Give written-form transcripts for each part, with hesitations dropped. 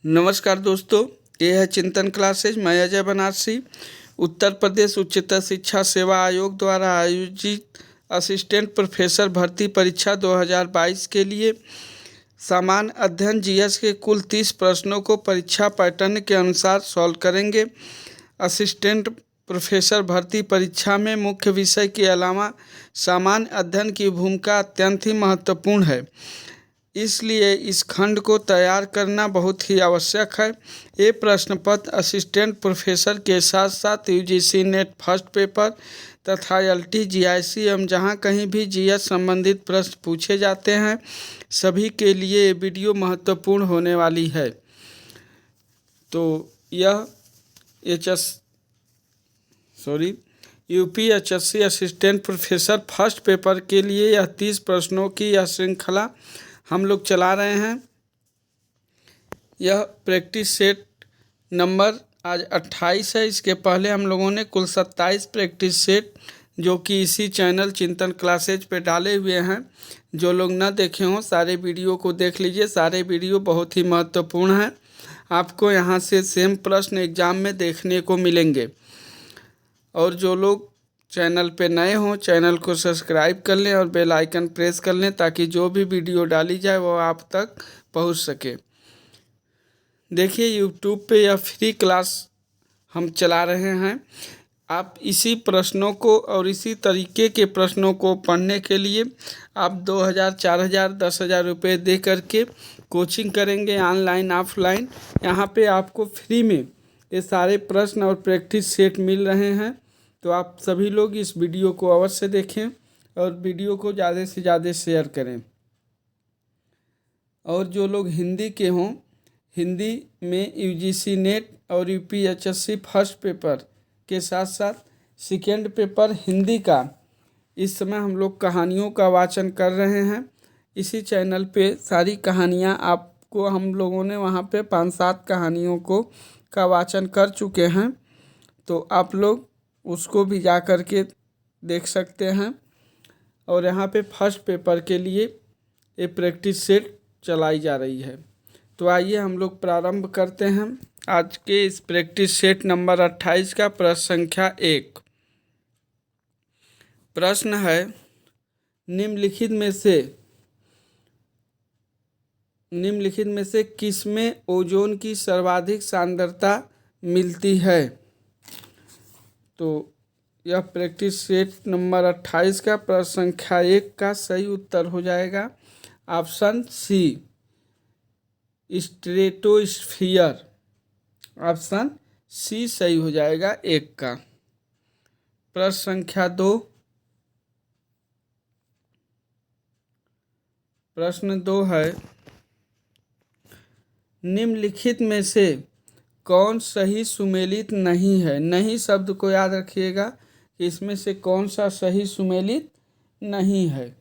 नमस्कार दोस्तों, ये है चिंतन क्लासेज। मैं अजय बनारसी। उत्तर प्रदेश उच्चतर शिक्षा सेवा आयोग द्वारा आयोजित असिस्टेंट प्रोफेसर भर्ती परीक्षा 2022 के लिए सामान्य अध्ययन जीएस के कुल 30 प्रश्नों को परीक्षा पैटर्न के अनुसार सॉल्व करेंगे। असिस्टेंट प्रोफेसर भर्ती परीक्षा में मुख्य विषय के अलावा सामान्य अध्ययन की भूमिका अत्यंत ही महत्वपूर्ण है, इसलिए इस खंड को तैयार करना बहुत ही आवश्यक है। ये प्रश्न पत्र असिस्टेंट प्रोफेसर के साथ साथ यूजीसी नेट फर्स्ट पेपर तथा एलटी जीआईसी एवं जहां कहीं भी जीएस संबंधित प्रश्न पूछे जाते हैं, सभी के लिए ये वीडियो महत्वपूर्ण होने वाली है। तो यह UPHSC assistant professor first paper के लिए यह 30 प्रश्नों की यह श्रृंखला हम लोग चला रहे हैं। यह प्रैक्टिस सेट नंबर आज 28 है। इसके पहले हम लोगों ने कुल 27 प्रैक्टिस सेट जो कि इसी चैनल चिंतन क्लासेज पे डाले हुए हैं। जो लोग ना देखे हों, सारे वीडियो को देख लीजिए। सारे वीडियो बहुत ही महत्वपूर्ण हैं। आपको यहाँ से सेम प्रश्न एग्जाम में देखने को मिलेंगे। और जो लोग चैनल पे नए हों, चैनल को सब्सक्राइब कर लें और बेल आइकन प्रेस कर लें ताकि जो भी वीडियो डाली जाए वो आप तक पहुंच सके। देखिए, यूट्यूब पे यह फ्री क्लास हम चला रहे हैं। आप इसी प्रश्नों को और इसी तरीके के प्रश्नों को पढ़ने के लिए आप 2000, 4000, 10,000 रुपये दे करके कोचिंग करेंगे, ऑनलाइन ऑफलाइन। यहाँ पे आपको फ्री में ये सारे प्रश्न और प्रैक्टिस सेट मिल रहे हैं। तो आप सभी लोग इस वीडियो को अवश्य देखें और वीडियो को ज़्यादा से ज़्यादा शेयर करें। और जो लोग हिंदी के हों, हिंदी में यूजीसी नेट और यूपीएचएससी फर्स्ट पेपर के साथ साथ सेकेंड पेपर हिंदी का इस समय हम लोग कहानियों का वाचन कर रहे हैं। इसी चैनल पे सारी कहानियाँ आपको हम लोगों ने वहाँ पे 5-7 कहानियों का वाचन कर चुके हैं। तो आप लोग उसको भी जा कर के देख सकते हैं। और यहाँ पे फर्स्ट पेपर के लिए ये प्रैक्टिस सेट चलाई जा रही है। तो आइए हम लोग प्रारंभ करते हैं आज के इस प्रैक्टिस सेट नंबर 28 का। प्रश्न संख्या 1 प्रश्न है, निम्नलिखित में से किसमें ओजोन की सर्वाधिक सांद्रता मिलती है? तो यह प्रैक्टिस सेट नंबर 28 का प्रश्न संख्या 1 का सही उत्तर हो जाएगा option C, stratosphere. Option C सही हो जाएगा 1 का। प्रश्न संख्या 2 प्रश्न 2 है, निम्नलिखित में से कौन सही सुमेलित नहीं है? नहीं शब्द को याद रखिएगा कि इसमें से कौन सा सही सुमेलित नहीं है।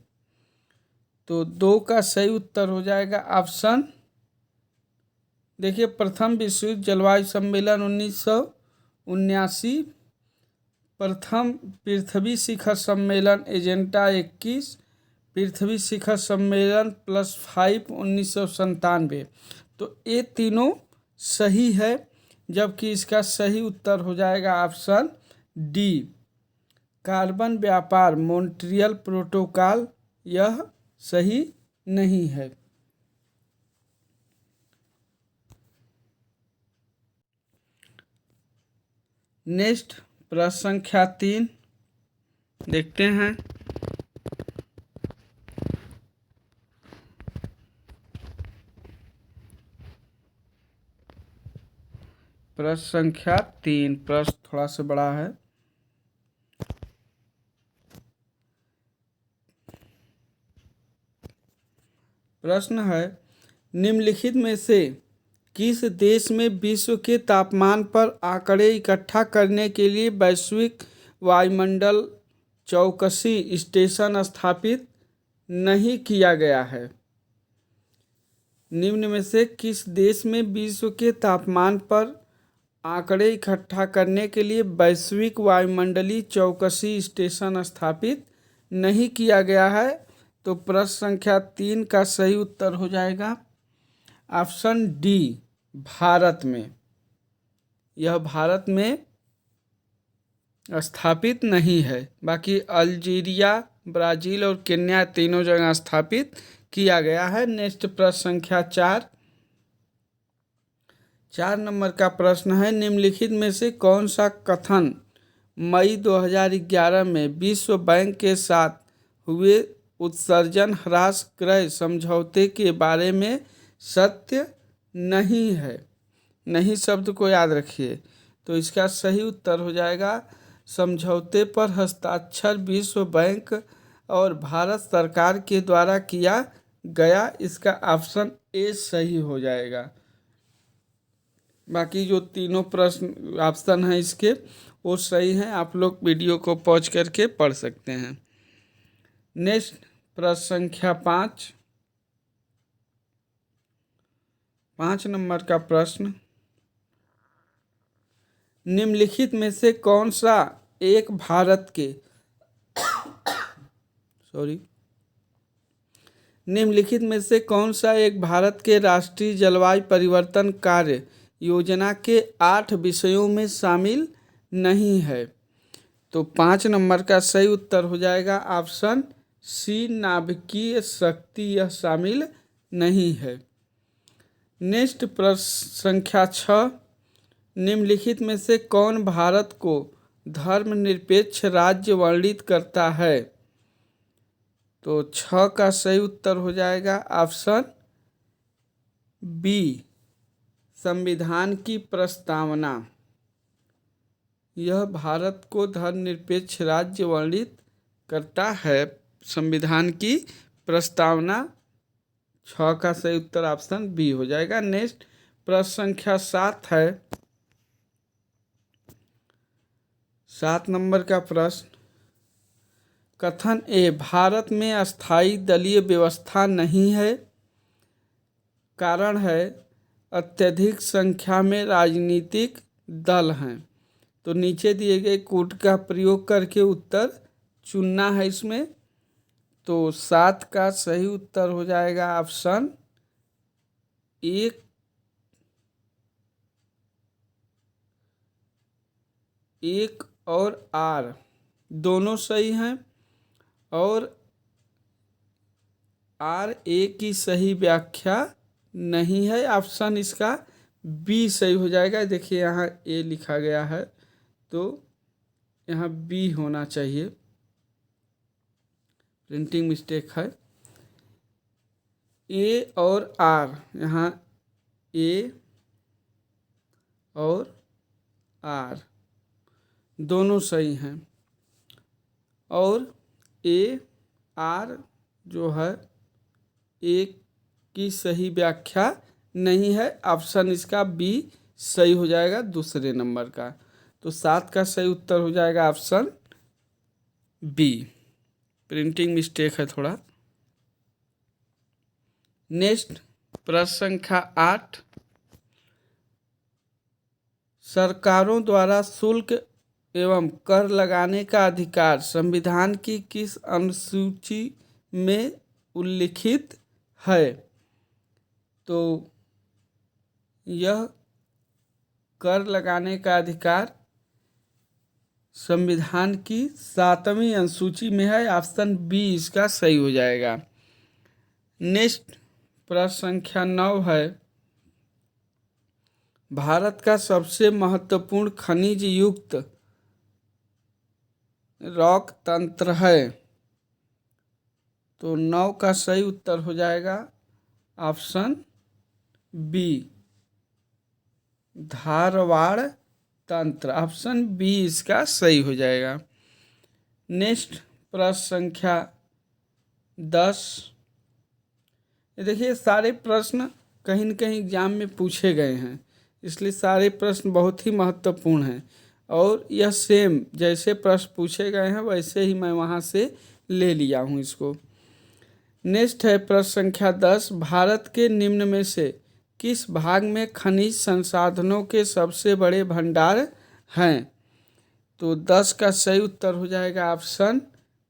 तो 2 का सही उत्तर हो जाएगा ऑप्शन, देखिए, प्रथम विश्व जलवायु सम्मेलन 1979, प्रथम पृथ्वी शिखर सम्मेलन एजेंडा 21, पृथ्वी शिखर सम्मेलन +5 1997। तो ये तीनों सही है, जबकि इसका सही उत्तर हो जाएगा ऑप्शन डी, कार्बन व्यापार मॉन्ट्रियल प्रोटोकॉल। यह सही नहीं है। नेक्स्ट प्रश्न संख्या 3 देखते हैं। प्रश्न संख्या 3, प्रश्न थोड़ा सा बड़ा है। प्रश्न है, निम्नलिखित में से किस देश में विश्व के तापमान पर आंकड़े इकट्ठा करने के लिए वैश्विक वायुमंडल चौकसी स्टेशन स्थापित नहीं किया गया है? निम्न में से किस देश में विश्व के तापमान पर आंकड़े इकट्ठा करने के लिए वैश्विक वायुमंडलीय चौकसी स्टेशन स्थापित नहीं किया गया है? तो प्रश्न संख्या 3 का सही उत्तर हो जाएगा ऑप्शन डी, भारत में, यह भारत में स्थापित नहीं है। बाकी अल्जीरिया, ब्राज़ील और केन्या तीनों जगह स्थापित किया गया है। नेक्स्ट प्रश्न संख्या 4 नंबर का प्रश्न है, निम्नलिखित में से कौन सा कथन मई 2011 में विश्व बैंक के साथ हुए उत्सर्जन ह्रास क्रय समझौते के बारे में सत्य नहीं है? नहीं शब्द को याद रखिए। तो इसका सही उत्तर हो जाएगा, समझौते पर हस्ताक्षर विश्व बैंक और भारत सरकार के द्वारा किया गया। इसका ऑप्शन ए सही हो जाएगा। बाकी जो तीनों प्रश्न ऑप्शन हैं इसके वो सही हैं। आप लोग वीडियो को पॉज करके पढ़ सकते हैं। नेक्स्ट प्रश्न संख्या 5 नंबर का प्रश्न, निम्नलिखित में से कौन सा एक भारत के निम्नलिखित में से कौन सा एक भारत के राष्ट्रीय जलवायु परिवर्तन कार्य योजना के 8 विषयों में शामिल नहीं है? तो 5 नंबर का सही उत्तर हो जाएगा ऑप्शन सी, नाभिकीय शक्ति, यह शामिल नहीं है। नेक्स्ट प्रश्न संख्या 6, निम्नलिखित में से कौन भारत को धर्मनिरपेक्ष राज्य वर्णित करता है? तो 6 का सही उत्तर हो जाएगा ऑप्शन बी, संविधान की प्रस्तावना। यह भारत को धर्मनिरपेक्ष राज्य वर्णित करता है, संविधान की प्रस्तावना। 6 का सही उत्तर ऑप्शन बी हो जाएगा। नेक्स्ट प्रश्न संख्या 7 है, 7 नंबर का प्रश्न, कथन ए, भारत में अस्थायी दलीय व्यवस्था नहीं है, कारण है अत्यधिक संख्या में राजनीतिक दल हैं। तो नीचे दिए गए कोड का प्रयोग करके उत्तर चुनना है इसमें। तो 7 का सही उत्तर हो जाएगा ऑप्शन एक और आर दोनों सही हैं, और आर ए की सही व्याख्या नहीं है। ऑप्शन इसका बी सही हो जाएगा। देखिए यहाँ ए लिखा गया है तो यहाँ बी होना चाहिए, प्रिंटिंग मिस्टेक है। ए और आर, यहाँ ए और आर दोनों सही हैं, और ए आर जो है ए की सही व्याख्या नहीं है। ऑप्शन इसका बी सही हो जाएगा दूसरे नंबर का। तो 7 का सही उत्तर हो जाएगा ऑप्शन बी, प्रिंटिंग मिस्टेक है थोड़ा। नेक्स्ट प्रश्न संख्या 8, सरकारों द्वारा शुल्क एवं कर लगाने का अधिकार संविधान की किस अनुसूची में उल्लिखित है? तो यह कर लगाने का अधिकार संविधान की 7वीं अनुसूची में है। ऑप्शन बी इसका सही हो जाएगा। नेक्स्ट प्रश्न संख्या 9 है, भारत का सबसे महत्वपूर्ण खनिज युक्त रॉक तंत्र है। तो 9 का सही उत्तर हो जाएगा ऑप्शन बी, धारवाड़ तंत्र। ऑप्शन बी इसका सही हो जाएगा। नेक्स्ट प्रश्न संख्या 10, देखिए सारे प्रश्न कहीं न कहीं एग्जाम में पूछे गए हैं, इसलिए सारे प्रश्न बहुत ही महत्वपूर्ण हैं, और यह सेम जैसे प्रश्न पूछे गए हैं वैसे ही मैं वहाँ से ले लिया हूँ इसको। नेक्स्ट है प्रश्न संख्या 10, भारत के निम्न में से किस भाग में खनिज संसाधनों के सबसे बड़े भंडार हैं? तो 10 का सही उत्तर हो जाएगा ऑप्शन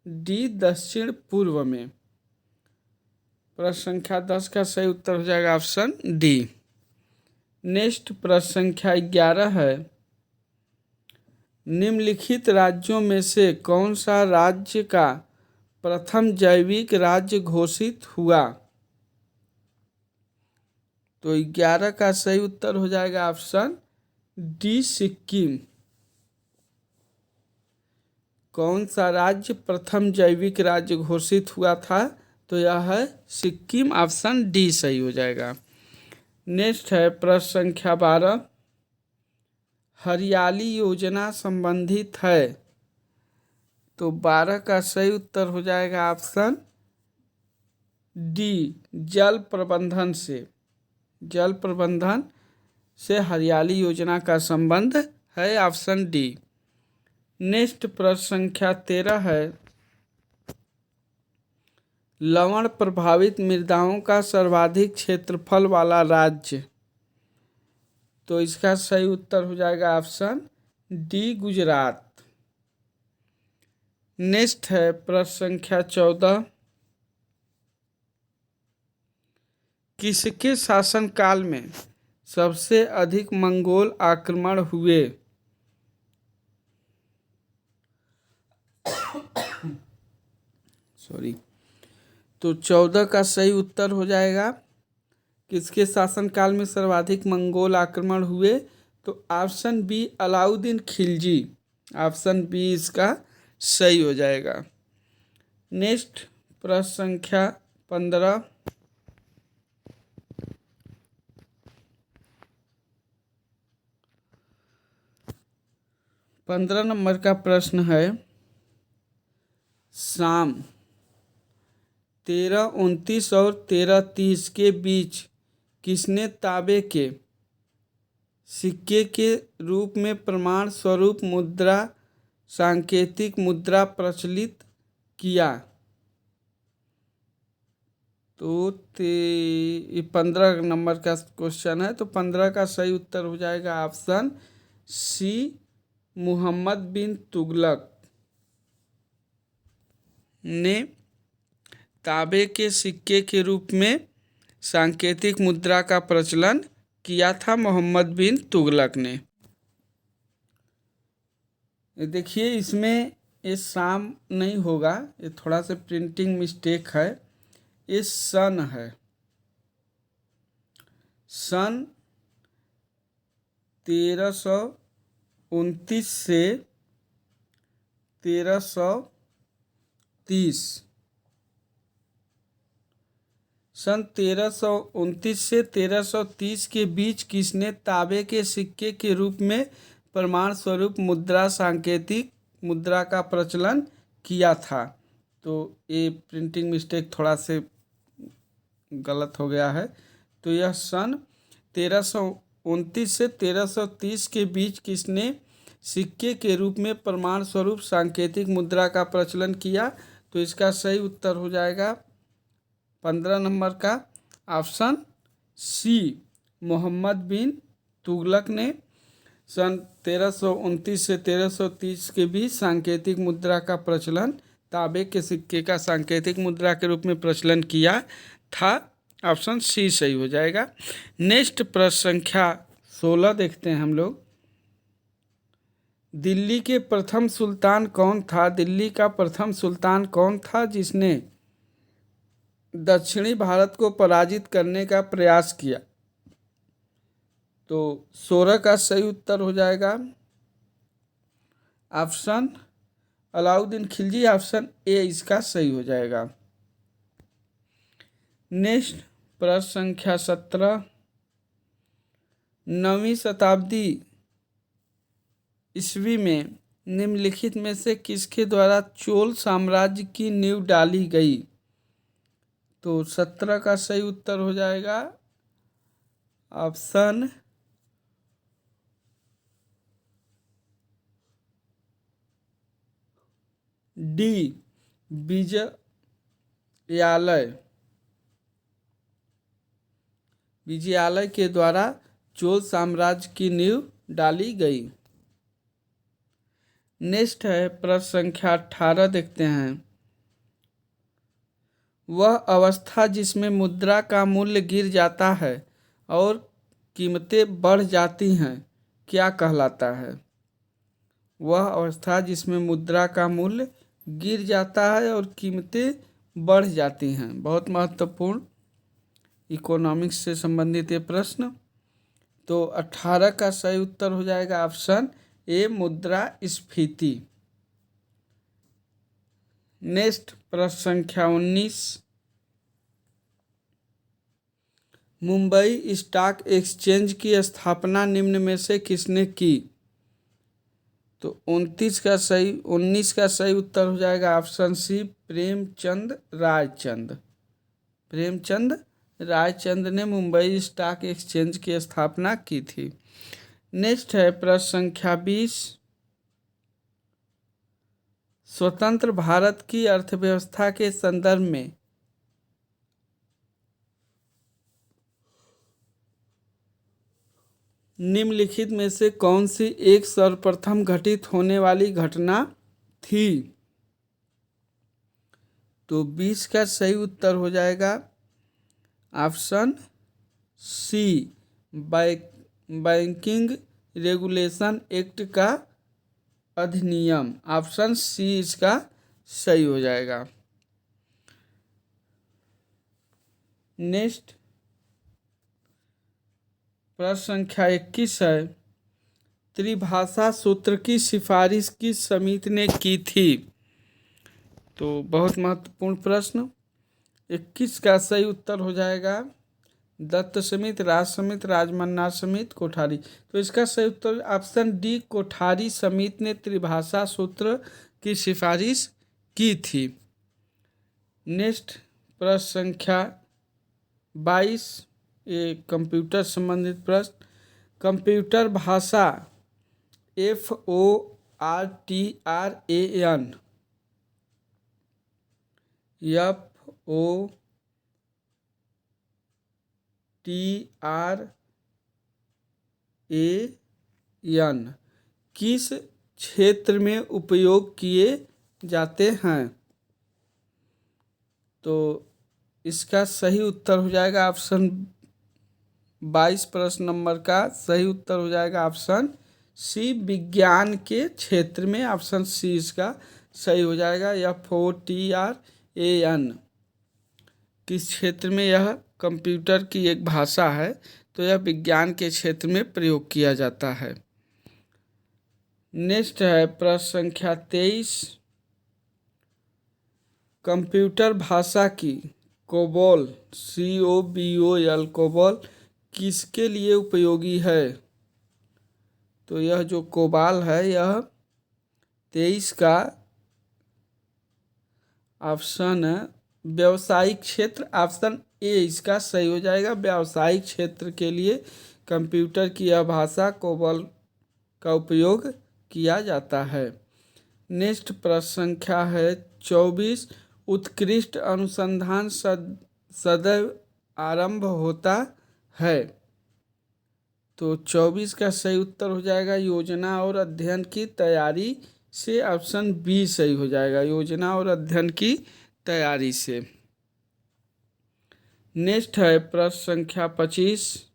डी, दक्षिण पूर्व में। प्रश्न संख्या 10 का सही उत्तर हो जाएगा ऑप्शन डी। नेक्स्ट प्रश्न संख्या 11 है, निम्नलिखित राज्यों में से कौन सा राज्य का प्रथम जैविक राज्य घोषित हुआ? तो 11 का सही उत्तर हो जाएगा ऑप्शन डी, सिक्किम। कौन सा राज्य प्रथम जैविक राज्य घोषित हुआ था? तो यह है सिक्किम, ऑप्शन डी सही हो जाएगा। नेक्स्ट है प्रश्न संख्या 12, हरियाली योजना संबंधित है। तो 12 का सही उत्तर हो जाएगा ऑप्शन डी, जल प्रबंधन से। जल प्रबंधन से हरियाली योजना का संबंध है, ऑप्शन डी। नेक्स्ट प्रश्न संख्या 13 है, लवण प्रभावित मृदाओं का सर्वाधिक क्षेत्रफल वाला राज्य। तो इसका सही उत्तर हो जाएगा ऑप्शन डी, गुजरात। नेक्स्ट है प्रश्न संख्या 14, किसके शासनकाल में सबसे अधिक मंगोल आक्रमण हुए? सॉरी। तो 14 का सही उत्तर हो जाएगा, किसके शासनकाल में सर्वाधिक मंगोल आक्रमण हुए? तो option B, Alauddin Khilji. Option B इसका सही हो जाएगा। नेक्स्ट प्रश्न संख्या 15, 15 नंबर का प्रश्न है, शाम 1329 और 1330 के बीच किसने तांबे के सिक्के के रूप में प्रमाण स्वरूप मुद्रा, सांकेतिक मुद्रा प्रचलित किया? तो 15 नंबर का क्वेश्चन है, तो 15 का सही उत्तर हो जाएगा ऑप्शन सी, मोहम्मद बिन तुगलक ने तांबे के सिक्के के रूप में सांकेतिक मुद्रा का प्रचलन किया था, मोहम्मद बिन तुगलक ने। देखिए इसमें ये शाम नहीं होगा, ये थोड़ा सा प्रिंटिंग मिस्टेक है, ये सन है। सन 1329 से 1330, सन 1329 से 1330 के बीच किसने तांबे के सिक्के के रूप में प्रमाण स्वरूप मुद्रा, सांकेतिक मुद्रा का प्रचलन किया था? तो ये प्रिंटिंग मिस्टेक थोड़ा से गलत हो गया है। तो यह सन 1329 से 1330 के बीच किसने सिक्के के रूप में प्रमाण स्वरूप सांकेतिक मुद्रा का प्रचलन किया? तो इसका सही उत्तर हो जाएगा 15 नंबर का ऑप्शन सी, मोहम्मद बिन तुगलक ने सन 1329 से 1330 के बीच सांकेतिक मुद्रा का प्रचलन, तांबे के सिक्के का सांकेतिक मुद्रा के रूप में प्रचलन किया था। ऑप्शन सी सही हो जाएगा। नेक्स्ट प्रश्न संख्या 16 देखते हैं हम लोग, दिल्ली के प्रथम सुल्तान कौन था? दिल्ली का प्रथम सुल्तान कौन था जिसने दक्षिणी भारत को पराजित करने का प्रयास किया? तो 16 का सही उत्तर हो जाएगा option Alauddin Khilji, option A इसका सही हो जाएगा। नेक्स्ट प्रश्न संख्या 17, 9वीं शताब्दी ईस्वी में निम्नलिखित में से किसके द्वारा चोल साम्राज्य की नींव डाली गई? तो 17 का सही उत्तर हो जाएगा ऑप्शन डी, विजयालय के द्वारा चोल साम्राज्य की नींव डाली गई। नेक्स्ट है प्रश्न संख्या 18 देखते हैं, वह अवस्था जिसमें मुद्रा का मूल्य गिर जाता है और कीमतें बढ़ जाती हैं क्या कहलाता है? वह अवस्था जिसमें मुद्रा का मूल्य गिर जाता है और कीमतें बढ़ जाती हैं। बहुत महत्वपूर्ण इकोनॉमिक्स से संबंधित ये प्रश्न। तो 18 का सही उत्तर हो जाएगा ऑप्शन ए, मुद्रास्फीति। नेक्स्ट प्रश्न संख्या 19, मुंबई स्टॉक एक्सचेंज की स्थापना निम्न में से किसने की? तो 19 का सही उत्तर हो जाएगा ऑप्शन सी, प्रेमचंद रायचंद। प्रेमचंद रायचंद ने मुंबई स्टॉक एक्सचेंज की स्थापना की थी। नेक्स्ट है प्रश्न संख्या 20, स्वतंत्र भारत की अर्थव्यवस्था के संदर्भ में निम्नलिखित में से कौन सी एक सर्वप्रथम घटित होने वाली घटना थी? तो 20 का सही उत्तर हो जाएगा option C, banking regulation act का अधिनियम। ऑप्शन सी इसका सही हो जाएगा। नेक्स्ट प्रश्न संख्या 21 है, त्रिभाषा सूत्र की सिफारिश किस समिति ने की थी? तो बहुत महत्वपूर्ण प्रश्न। 21 का सही उत्तर हो जाएगा दत्त समिति, राज समिति, राजमन्ना समिति, कोठारी। तो इसका सही उत्तर ऑप्शन डी, कोठारी समिति ने त्रिभाषा सूत्र की सिफारिश की थी। नेक्स्ट प्रश्न संख्या 22, ये कंप्यूटर संबंधित प्रश्न। कंप्यूटर भाषा FORTRAN किस क्षेत्र में उपयोग किए जाते हैं? तो इसका सही उत्तर हो जाएगा ऑप्शन 22 प्रश्न नंबर का सही उत्तर हो जाएगा ऑप्शन सी, विज्ञान के क्षेत्र में। ऑप्शन सी इसका सही हो जाएगा। FORTRAN किस क्षेत्र में? यह कंप्यूटर की एक भाषा है, तो यह विज्ञान के क्षेत्र में प्रयोग किया जाता है। नेक्स्ट है प्रश्न संख्या 23, कंप्यूटर भाषा की कोबोल COBOL कोबोल किसके लिए उपयोगी है? तो यह जो कोबाल है यह 23 का ऑप्शन व्यावसायिक क्षेत्र। ऑप्शन ए इसका सही हो जाएगा। व्यावसायिक क्षेत्र के लिए कंप्यूटर की यह भाषा कोबोल का उपयोग किया जाता है। नेक्स्ट प्रश्न संख्या है 24, उत्कृष्ट अनुसंधान सदैव आरंभ होता है। तो 24 का सही उत्तर हो जाएगा योजना और अध्ययन की तैयारी से। ऑप्शन बी सही हो जाएगा, योजना और अध्ययन की तैयारी से। नेक्स्ट है प्रश्न संख्या 25,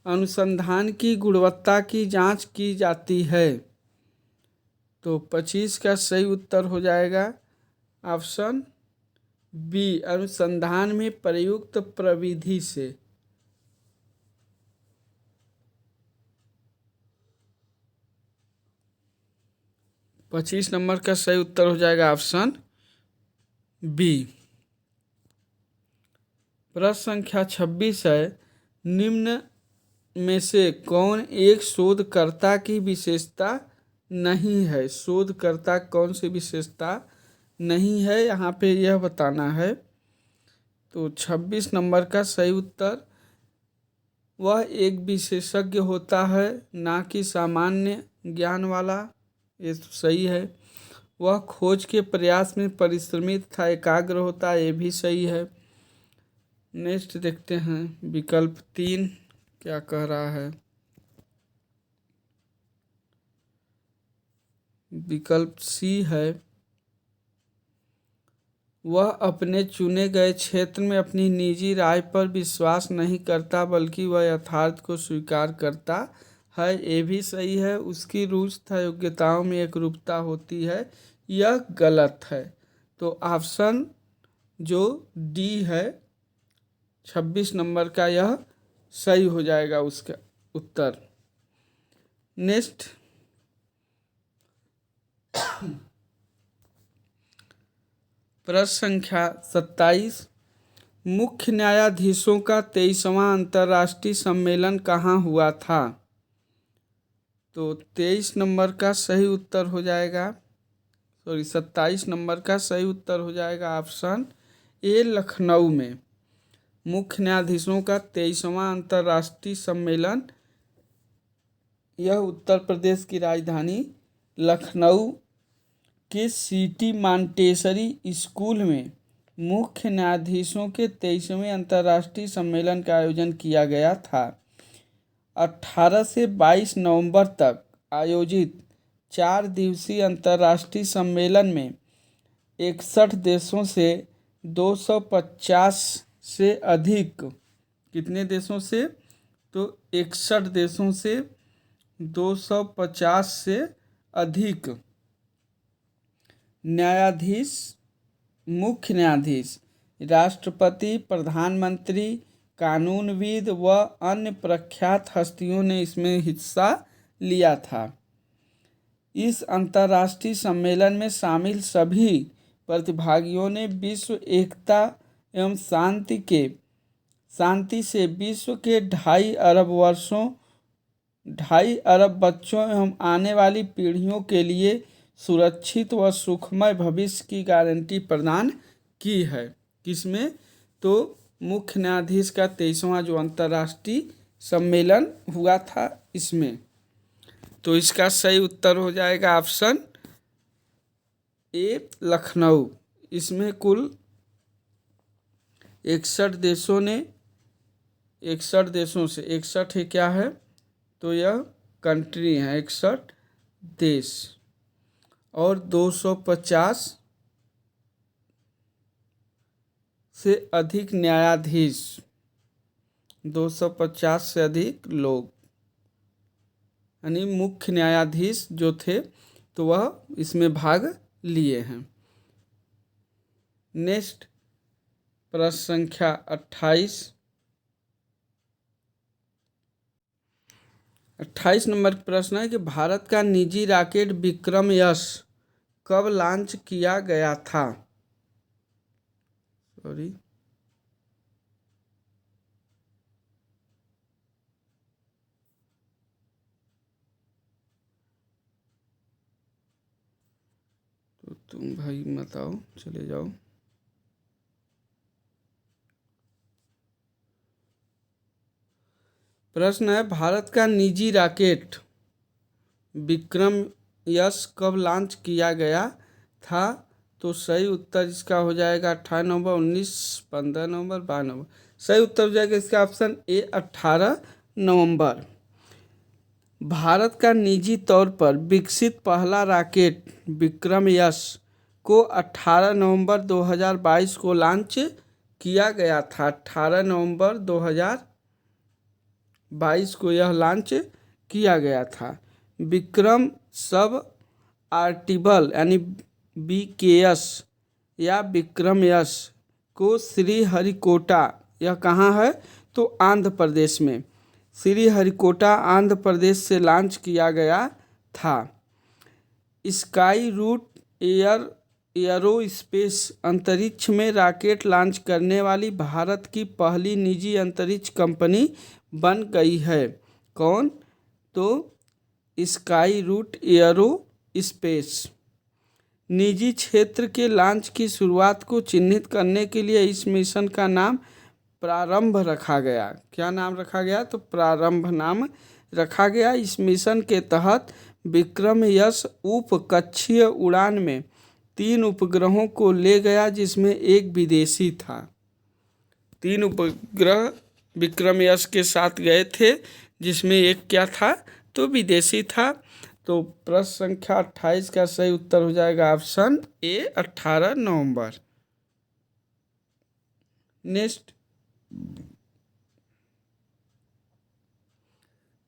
अनुसंधान की गुणवत्ता की जांच की जाती है। तो 25 का सही उत्तर हो जाएगा ऑप्शन बी, अनुसंधान में प्रयुक्त प्रविधि से। पच्चीस नंबर का सही उत्तर हो जाएगा ऑप्शन बी। प्रश्न संख्या 26 है, निम्न में से कौन एक शोधकर्ता की विशेषता नहीं है? शोधकर्ता कौन सी विशेषता नहीं है, यहाँ पे यह बताना है। तो 26 नंबर का सही उत्तर, वह एक विशेषज्ञ होता है ना कि सामान्य ज्ञान वाला। ये तो सही है। वह खोज के प्रयास में परिश्रमी तथा एकाग्र होता है, ये भी सही है। नेक्स्ट देखते हैं विकल्प 3 क्या कह रहा है। विकल्प सी है, वह अपने चुने गए क्षेत्र में अपनी निजी राय पर विश्वास नहीं करता बल्कि वह यथार्थ को स्वीकार करता है। ये भी सही है। उसकी रुचि तथा योग्यताओं में एकरूपता होती है, यह गलत है। तो ऑप्शन जो डी है 26 नंबर का, यह सही हो जाएगा उसका उत्तर। नेक्स्ट प्रश्न संख्या 27, मुख्य न्यायाधीशों का 23वां अंतर्राष्ट्रीय सम्मेलन कहाँ हुआ था? तो 23 नंबर का सही उत्तर हो जाएगा, 27 नंबर का सही उत्तर हो जाएगा ऑप्शन ए, लखनऊ में। मुख्य न्यायाधीशों का 23वां अंतर्राष्ट्रीय सम्मेलन यह उत्तर प्रदेश की राजधानी लखनऊ के सिटी मॉन्टेसरी स्कूल में मुख्य न्यायाधीशों के 23वें अंतर्राष्ट्रीय सम्मेलन का आयोजन किया गया था। 18 से 22 नवंबर तक आयोजित 4 दिवसीय अंतर्राष्ट्रीय सम्मेलन में 61 देशों से 250 से अधिक, कितने देशों से? तो 61 देशों से 250 से अधिक न्यायाधीश, मुख्य न्यायाधीश, राष्ट्रपति, प्रधानमंत्री, कानूनविद व अन्य प्रख्यात हस्तियों ने इसमें हिस्सा लिया था। इस अंतर्राष्ट्रीय सम्मेलन में शामिल सभी प्रतिभागियों ने विश्व एकता एवं शांति से विश्व के 2.5 अरब बच्चों एवं आने वाली पीढ़ियों के लिए सुरक्षित व सुखमय भविष्य की गारंटी प्रदान की है। किसमें? तो मुख्य न्यायाधीश का 23वां जो अंतर्राष्ट्रीय सम्मेलन हुआ था इसमें। तो इसका सही उत्तर हो जाएगा ऑप्शन ए, लखनऊ। इसमें कुल 61 देशों ने, 61 देशों से, 61 है क्या है? तो यह कंट्री है, 61 देश, और 250 से अधिक न्यायाधीश, 250 से अधिक लोग, यानी मुख्य न्यायाधीश जो थे तो वह इसमें भाग लिए हैं। नेक्स्ट प्रश्न संख्या 28 नंबर प्रश्न है कि भारत का निजी रॉकेट विक्रम यश कब लॉन्च किया गया था? सॉरी, तो तुम भाई मत आओ, चले जाओ। प्रश्न है भारत का निजी रॉकेट विक्रम यश कब लॉन्च किया गया था? तो सही उत्तर इसका हो जाएगा 18 नवंबर, 19, 15 नवंबर, 12 नवंबर। सही उत्तर हो जाएगा इसका ऑप्शन ए, 18 नवंबर। भारत का निजी तौर पर विकसित पहला रॉकेट विक्रम यश को 18 नवंबर 2022 को लॉन्च किया गया था। 18 नवंबर 2022 को यह लॉन्च किया गया था। विक्रम सब आर्टिबल यानी BKS या विक्रम यश को श्रीहरिकोटा, यह कहाँ है? तो आंध्र प्रदेश में, श्रीहरिकोटा आंध्र प्रदेश से लॉन्च किया गया था। स्काई रूट एयरोस्पेस अंतरिक्ष में रॉकेट लॉन्च करने वाली भारत की पहली निजी अंतरिक्ष कंपनी बन गई है। कौन? तो स्काई रूट एयरोस्पेस। निजी क्षेत्र के लॉन्च की शुरुआत को चिन्हित करने के लिए इस मिशन का नाम प्रारंभ रखा गया। क्या नाम रखा गया? तो प्रारंभ नाम रखा गया। इस मिशन के तहत विक्रम यश उपकक्षीय उड़ान में 3 उपग्रहों को ले गया, जिसमें एक विदेशी था। 3 उपग्रह विक्रम यश के साथ गए थे, जिसमें एक क्या था? तो विदेशी था। तो प्रश्न संख्या 28 का सही उत्तर हो जाएगा ऑप्शन ए, 18 नवंबर। नेक्स्ट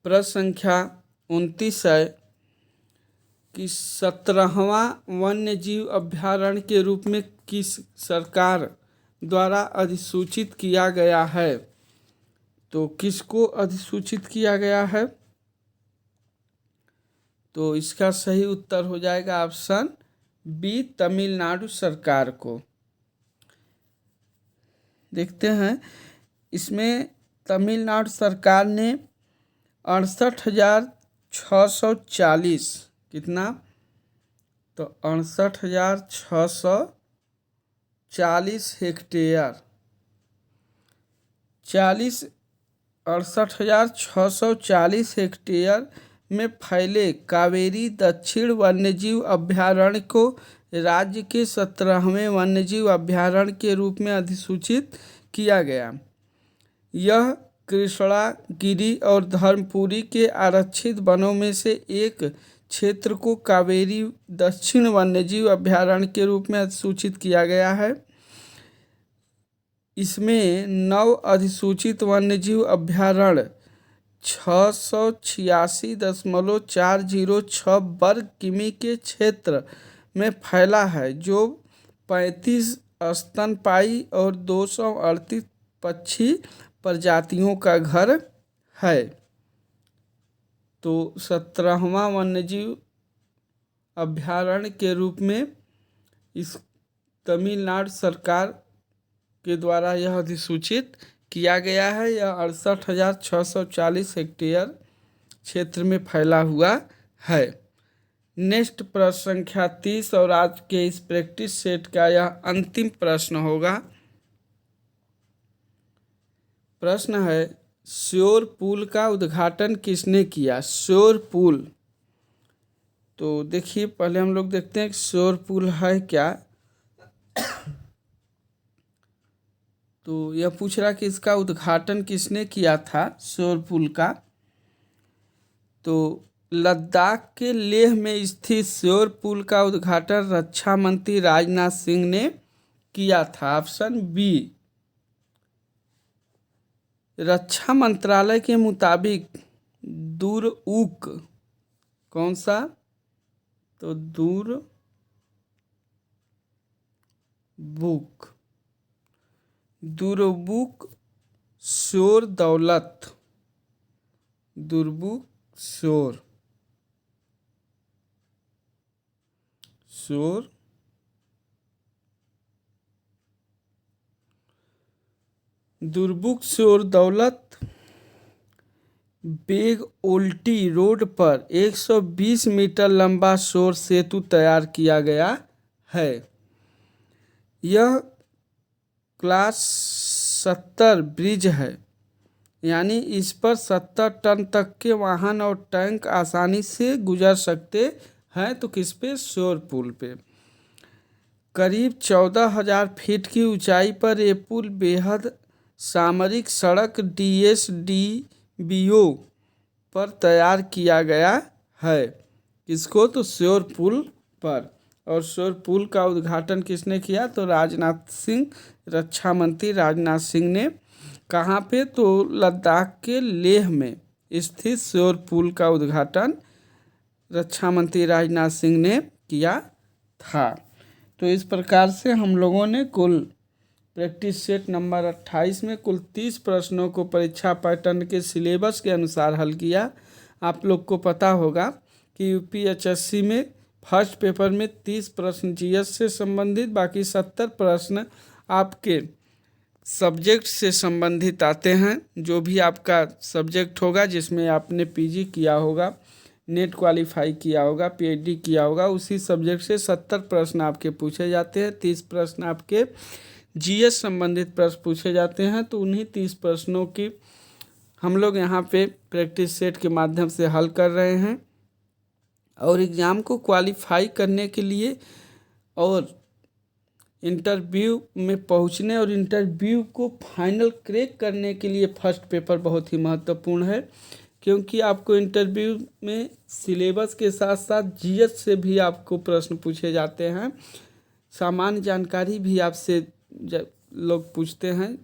प्रश्न संख्या 29 है कि 17वां वन्य जीव अभ्यारण्य के रूप में किस सरकार द्वारा अधिसूचित किया गया है। तो किसको अधिसूचित किया गया है? तो इसका सही उत्तर हो जाएगा ऑप्शन बी, तमिलनाडु सरकार को। देखते हैं इसमें तमिलनाडु सरकार ने 68,640 कितना, तो 68,640 हेक्टेयर 68,640 हेक्टेयर में फैले कावेरी दक्षिण वन्यजीव अभ्यारण्य को राज्य के 17वें वन्यजीव अभ्यारण्य के रूप में अधिसूचित किया गया। यह कृष्णागिरी और धर्मपुरी के आरक्षित वनों में से एक क्षेत्र को कावेरी दक्षिण वन्यजीव अभ्यारण्य के रूप में अधिसूचित किया गया है। इसमें 9 अधिसूचित वन्यजीव अभ्यारण्य 686.406 वर्ग किमी के क्षेत्र में फैला है, जो 35 स्तनपायी और 238 पक्षी प्रजातियों का घर है। तो 17वां वन्यजीव अभ्यारण्य के रूप में इस तमिलनाडु सरकार के द्वारा यह अधिसूचित किया गया है। यह 68,640 हेक्टेयर क्षेत्र में फैला हुआ है। नेक्स्ट प्रश्न संख्या 30 और आज के इस प्रैक्टिस सेट का यह अंतिम प्रश्न होगा। प्रश्न है, श्योर पुल का उद्घाटन किसने किया? श्योर पुल, तो देखिए पहले हम लोग देखते हैं कि श्योर पुल है क्या। तो यह पूछ रहा कि इसका उद्घाटन किसने किया था श्योर पुल का। तो लद्दाख के लेह में स्थित श्योर पुल का उद्घाटन रक्षा मंत्री राजनाथ सिंह ने किया था। Option B. रक्षा मंत्रालय के मुताबिक दुरऊक, कौन सा? तो दुरबुक शोर दौलत, दुरबुक शोर दुरबुक शोर दौलत बेग ओल्टी रोड पर 120 मीटर लंबा शोर सेतु तैयार किया गया है। यह क्लास 70 ब्रिज है, यानी इस पर 70 टन तक के वाहन और टैंक आसानी से गुजर सकते हैं। तो किस पे? श्योर पुल पे। करीब 14,000 फीट की ऊंचाई पर ये पुल बेहद सामरिक सड़क DSDBO पर तैयार किया गया है। किसको? तो श्योर पुल पर। और श्योर पुल का उद्घाटन किसने किया? तो राजनाथ सिंह, रक्षा मंत्री राजनाथ सिंह ने। कहाँ पे? तो लद्दाख के लेह में स्थित श्योर पुल का उद्घाटन रक्षा मंत्री राजनाथ सिंह ने किया था। तो इस प्रकार से हम लोगों ने कुल प्रैक्टिस सेट नंबर 28 में कुल 30 प्रश्नों को परीक्षा पैटर्न के सिलेबस के अनुसार हल किया। आप लोग को पता होगा कि UPSSC में फर्स्ट पेपर में 30 प्रश्न GS से संबंधित, बाकी 70 प्रश्न आपके सब्जेक्ट से संबंधित आते हैं। जो भी आपका सब्जेक्ट होगा, जिसमें आपने PG किया होगा, नेट क्वालिफाई किया होगा, PhD किया होगा, उसी सब्जेक्ट से 70 प्रश्न आपके पूछे जाते हैं। 30 प्रश्न आपके GS संबंधित प्रश्न पूछे जाते हैं। तो उन्हीं 30 प्रश्नों की हम लोग यहाँ पे प्रैक्टिस सेट के माध्यम से हल कर रहे हैं। और एग्ज़ाम को क्वालिफाई करने के लिए और इंटरव्यू में पहुँचने और इंटरव्यू को फाइनल क्रैक करने के लिए फर्स्ट पेपर बहुत ही महत्वपूर्ण है, क्योंकि आपको इंटरव्यू में सिलेबस के साथ साथ GS से भी आपको प्रश्न पूछे जाते हैं। सामान्य जानकारी भी आपसे लोग पूछते हैं,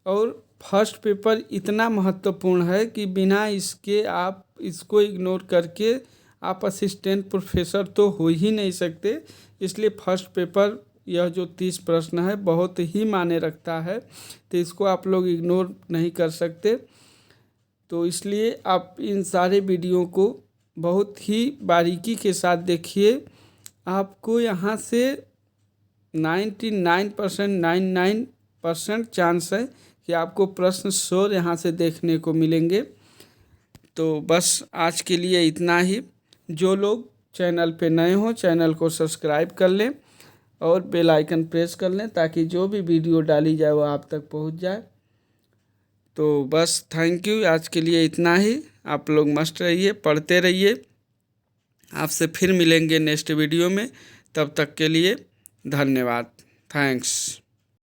और फर्स्ट पेपर इतना महत्वपूर्ण है कि बिना इसके आप इसको इग्नोर करके आप असिस्टेंट प्रोफेसर तो हो ही नहीं सकते। इसलिए फर्स्ट पेपर यह जो 30 प्रश्न है बहुत ही मायने रखता है, तो इसको आप लोग इग्नोर नहीं कर सकते। तो इसलिए आप इन सारे वीडियो को बहुत ही बारीकी के साथ देखिए। आपको यहाँ से 99% चांस है कि आपको प्रश्न श्योर यहाँ से देखने को मिलेंगे। तो बस आज के लिए इतना ही। जो लोग चैनल पे नए हों चैनल को सब्सक्राइब कर लें और बेल आइकन प्रेस कर लें ताकि जो भी वीडियो डाली जाए वो आप तक पहुंच जाए। तो बस थैंक यू, आज के लिए इतना ही। आप लोग मस्त रहिए, पढ़ते रहिए। आपसे फिर मिलेंगे नेक्स्ट वीडियो में, तब तक के लिए धन्यवाद। थैंक्स।